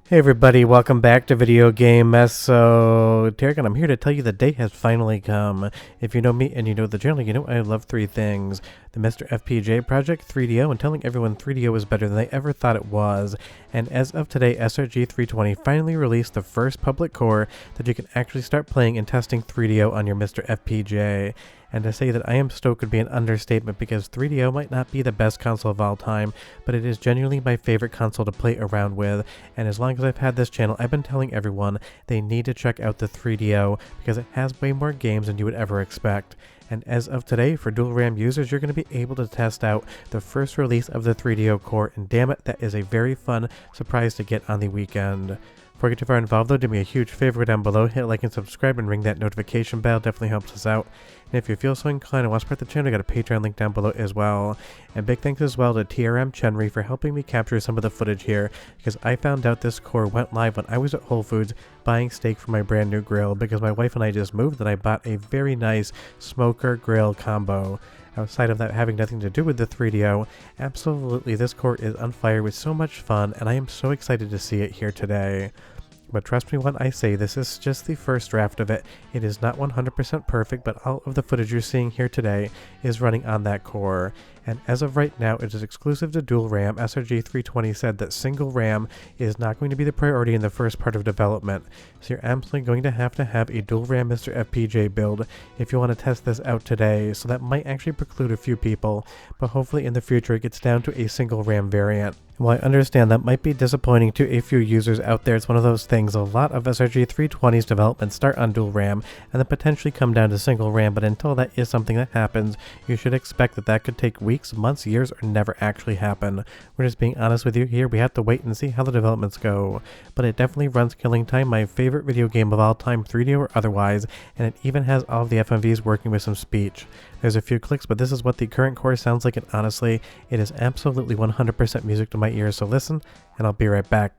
Hey everybody, welcome back to Video Game Mess. So, Tarek, and I'm here to tell you the day has finally come. If you know me and you know the channel, you know I love three things. The MiSTer FPGA project, 3DO, and telling everyone 3DO is better than they ever thought it was. And as of today, SRG320 finally released the first public core that you can actually start playing and testing 3DO on your MiSTer FPGA. And to say that I am stoked would be an understatement because 3DO might not be the best console of all time, but it is genuinely my favorite console to play around with. And as long as I've had this channel, I've been telling everyone they need to check out the 3DO because it has way more games than you would ever expect. And as of today, for dual RAM users, you're going to be able to test out the first release of the 3DO core, and damn it, that is a very fun surprise to get on the weekend. Before I get too far involved though, do me a huge favor down below, hit like and subscribe and ring that notification bell, definitely helps us out. And if you feel so inclined and want to support the channel, I got a Patreon link down below as well. And big thanks as well to TRM Chenry for helping me capture some of the footage here, because I found out this core went live when I was at Whole Foods buying steak for my brand new grill, because my wife and I just moved and I bought a very nice smoker grill combo. Outside of that having nothing to do with the 3DO, absolutely this core is on fire with so much fun, and I am so excited to see it here today. But trust me when I say this is just the first draft of it. It is not 100% perfect, but all of the footage you're seeing here today is running on that core. And as of right now, it is exclusive to dual RAM. SRG320 said that single RAM is not going to be the priority in the first part of development. So you're absolutely going to have a dual RAM MiSTer FPGA build if you want to test this out today. So that might actually preclude a few people, but hopefully in the future it gets down to a single RAM variant. While I understand that might be disappointing to a few users out there, it's one of those things. A lot of SRG320's development start on dual RAM and then potentially come down to single RAM, but until that is something that happens, you should expect that that could take weeks, months, years, or never actually happen. We're just being honest with you here, we have to wait and see how the developments go. But it definitely runs Killing Time, my favorite video game of all time, 3DO or otherwise, and it even has all of the FMVs working with some speech. There's a few clicks, but this is what the current core sounds like, and honestly, it is absolutely 100% music to my ears, so listen, and I'll be right back.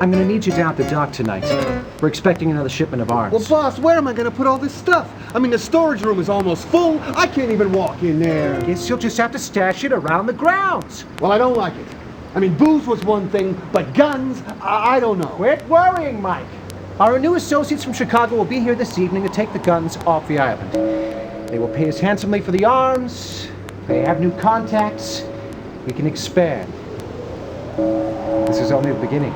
I'm gonna need you down at the dock tonight. We're expecting another shipment of arms. Well, boss, where am I gonna put all this stuff? I mean, the storage room is almost full. I can't even walk in there. Guess you'll just have to stash it around the grounds. Well, I don't like it. I mean, booze was one thing, but guns, I don't know. Quit worrying, Mike. Our new associates from Chicago will be here this evening to take the guns off the island. They will pay us handsomely for the arms. They have new contacts. We can expand. This is only the beginning.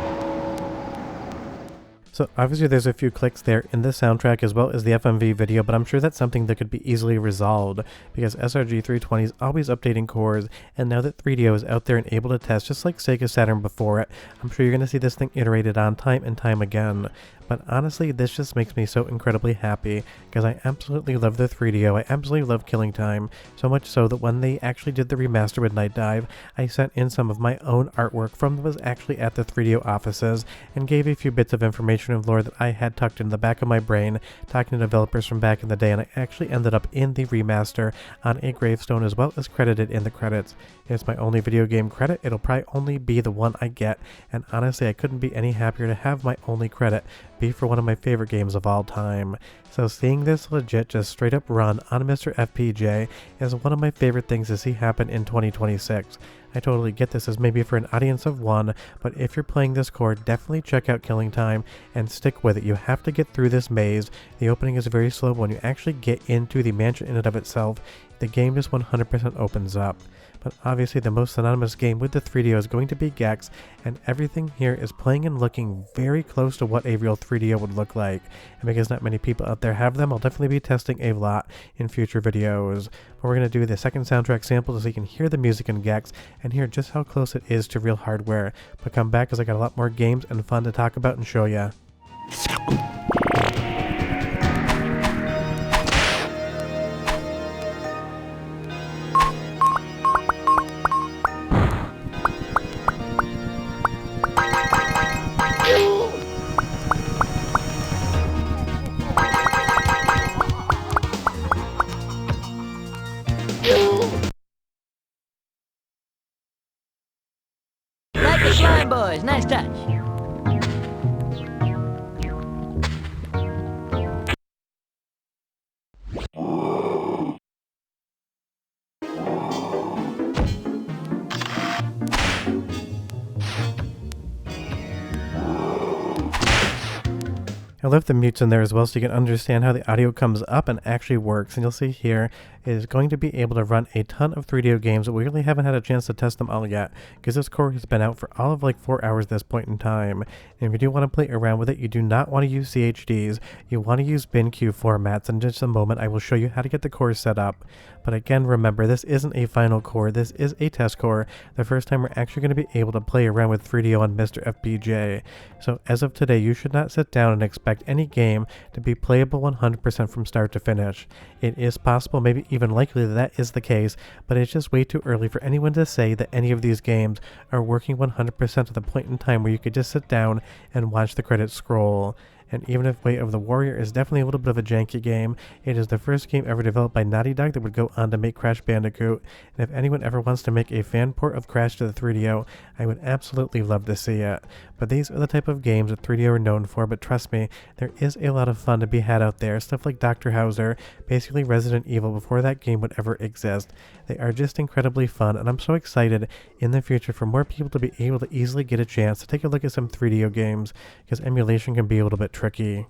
So obviously there's a few clicks there in the soundtrack as well as the FMV video, but I'm sure that's something that could be easily resolved because SRG320 is always updating cores, and now that 3DO is out there and able to test just like Sega Saturn before it, I'm sure you're going to see this thing iterated on time and time again. But honestly, this just makes me so incredibly happy because I absolutely love the 3DO. I absolutely love Killing Time, so much so that when they actually did the remaster with Night Dive, I sent in some of my own artwork from what was actually at the 3DO offices and gave a few bits of information and lore that I had tucked in the back of my brain talking to developers from back in the day, and I actually ended up in the remaster on a gravestone as well as credited in the credits. It's my only video game credit. It'll probably only be the one I get, and honestly I couldn't be any happier to have my only credit be for one of my favorite games of all time. So seeing this legit just straight up run on MiSTer FPGA is one of my favorite things to see happen in 2026. I totally get this as maybe for an audience of one, but if you're playing this core, definitely check out Killing Time and stick with it. You have to get through this maze. The opening is very slow, but when you actually get into the mansion in and of itself, the game just 100% opens up. But obviously the most synonymous game with the 3DO is going to be Gex, and everything here is playing and looking very close to what a real 3DO would look like. And because not many people out there have them, I'll definitely be testing a lot in future videos. But we're going to do the second soundtrack sample so you can hear the music in Gex and hear just how close it is to real hardware. But come back because I got a lot more games and fun to talk about and show ya. Like the slime boys, nice touch. I left the mutes in there as well so you can understand how the audio comes up and actually works. And you'll see here it is going to be able to run a ton of 3DO games, but we really haven't had a chance to test them all yet because this core has been out for all of like 4 hours at this point in time. And if you do want to play around with it, you do not want to use CHDs. You want to use BinQ formats. In just a moment, I will show you how to get the core set up. But again, remember, this isn't a final core. This is a test core. The first time we're actually going to be able to play around with 3DO on MiSTer FPGA. So as of today, you should not sit down and expect any game to be playable 100% from start to finish. It is possible, maybe even likely, that is the case, but it's just way too early for anyone to say that any of these games are working 100% at the point in time where you could just sit down and watch the credits scroll. And even if Way of the Warrior is definitely a little bit of a janky game, it is the first game ever developed by Naughty Dog that would go on to make Crash Bandicoot. And if anyone ever wants to make a fan port of Crash to the 3DO, I would absolutely love to see it. But these are the type of games that 3DO are known for, but trust me, there is a lot of fun to be had out there. Stuff like Dr. Hauser, basically Resident Evil before that game would ever exist. They are just incredibly fun, and I'm so excited in the future for more people to be able to easily get a chance to take a look at some 3DO games, because emulation can be a little bit tricky.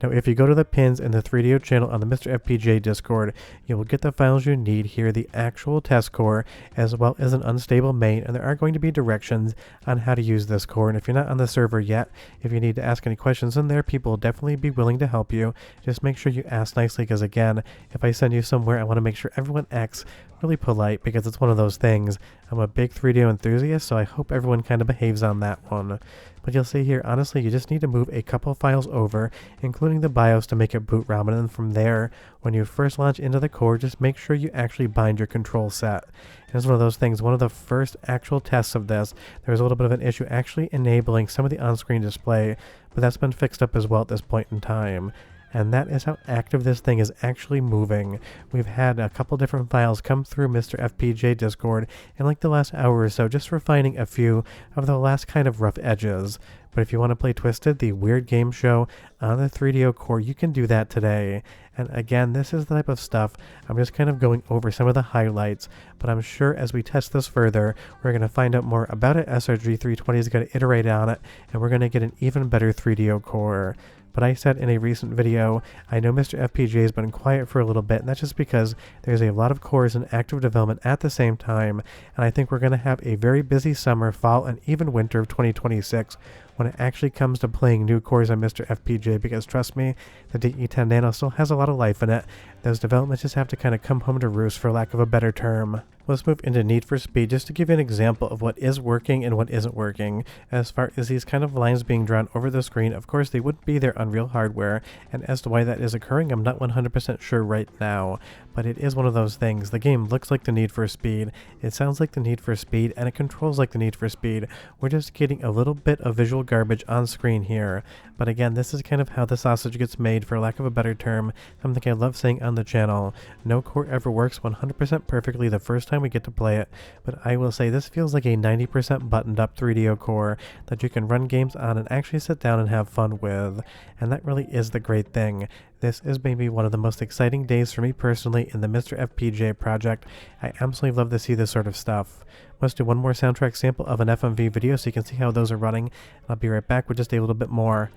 Now, if you go to the pins in the 3DO channel on the MiSTer FPGA Discord, you will get the files you need here, the actual test core, as well as an unstable main, and there are going to be directions on how to use this core. And if you're not on the server yet, if you need to ask any questions in there, people will definitely be willing to help you. Just make sure you ask nicely, because again, if I send you somewhere, I want to make sure everyone acts really polite, because it's one of those things. I'm a big 3DO enthusiast, so I hope everyone kind of behaves on that one. But you'll see here, honestly, you just need to move a couple files over, including the BIOS, to make it boot ROM. And then from there, when you first launch into the core, just make sure you actually bind your control set. And it's one of those things, one of the first actual tests of this, there was a little bit of an issue actually enabling some of the on-screen display, but that's been fixed up as well at this point in time. And that is how active this thing is actually moving. We've had a couple different files come through MiSTer FPGA Discord in like the last hour or so, just refining a few of the last kind of rough edges. But if you want to play Twisted, the weird game show on the 3DO core, you can do that today. And again, this is the type of stuff, I'm just kind of going over some of the highlights, but I'm sure as we test this further, we're going to find out more about it. SRG320 is going to iterate on it, and we're going to get an even better 3DO core. But I said in a recent video, I know MiSTer FPGA has been quiet for a little bit, and that's just because there's a lot of cores in active development at the same time, and I think we're going to have a very busy summer, fall, and even winter of 2026 when it actually comes to playing new cores on MiSTer FPGA, because trust me, the DE10 Nano still has a lot of life in it. Those developments just have to kind of come home to roost, for lack of a better term. Let's move into Need for Speed, just to give you an example of what is working and what isn't working. As far as these kind of lines being drawn over the screen, of course they wouldn't be there on real hardware, and as to why that is occurring, I'm not 100% sure right now. But it is one of those things. The game looks like the Need for Speed, it sounds like the Need for Speed, and it controls like the Need for Speed. We're just getting a little bit of visual garbage on screen here. But again, this is kind of how the sausage gets made, for lack of a better term, something I love saying on the channel. No core ever works 100% perfectly the first time we get to play it, but I will say this feels like a 90% buttoned up 3DO core that you can run games on and actually sit down and have fun with. And that really is the great thing. This is maybe one of the most exciting days for me personally in the MiSTer FPGA project. I absolutely love to see this sort of stuff. Let's do one more soundtrack sample of an FMV video so you can see how those are running. I'll be right back with just a little bit more.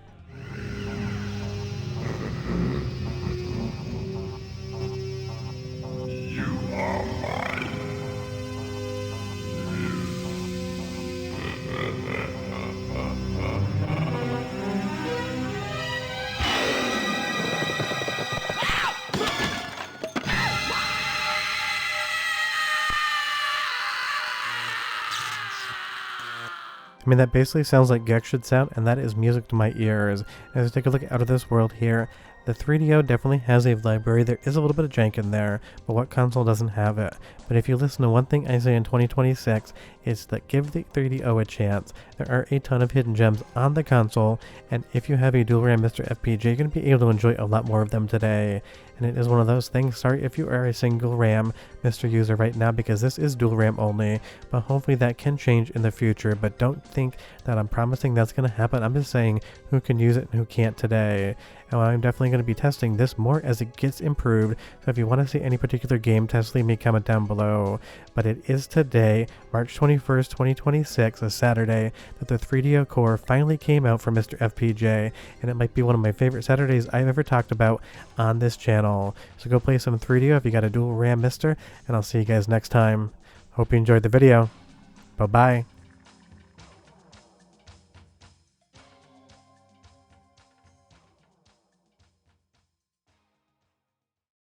I mean, that basically sounds like Gex should sound, and that is music to my ears. As we take a look out of this world here, the 3DO definitely has a library. There is a little bit of jank in there, but what console doesn't have it? But if you listen to one thing I say in 2026, it's that give the 3DO a chance. There are a ton of hidden gems on the console, and if you have a dual RAM MiSTer FPGA, you're going to be able to enjoy a lot more of them today. And it is one of those things, sorry if you are a single RAM MiSTer user right now, because this is dual RAM only, but hopefully that can change in the future. But don't think that I'm promising that's going to happen. I'm just saying who can use it and who can't today. And what I'm definitely going going to be testing this more as it gets improved. So if you want to see any particular game test, leave me a comment down below. But it is today, March 21st, 2026, a Saturday, that the 3DO core finally came out for MiSTer FPGA, and it might be one of my favorite Saturdays I've ever talked about on this channel. So go play some 3DO if you got a dual RAM MiSTer, and I'll see you guys next time. Hope you enjoyed the video. Bye-bye.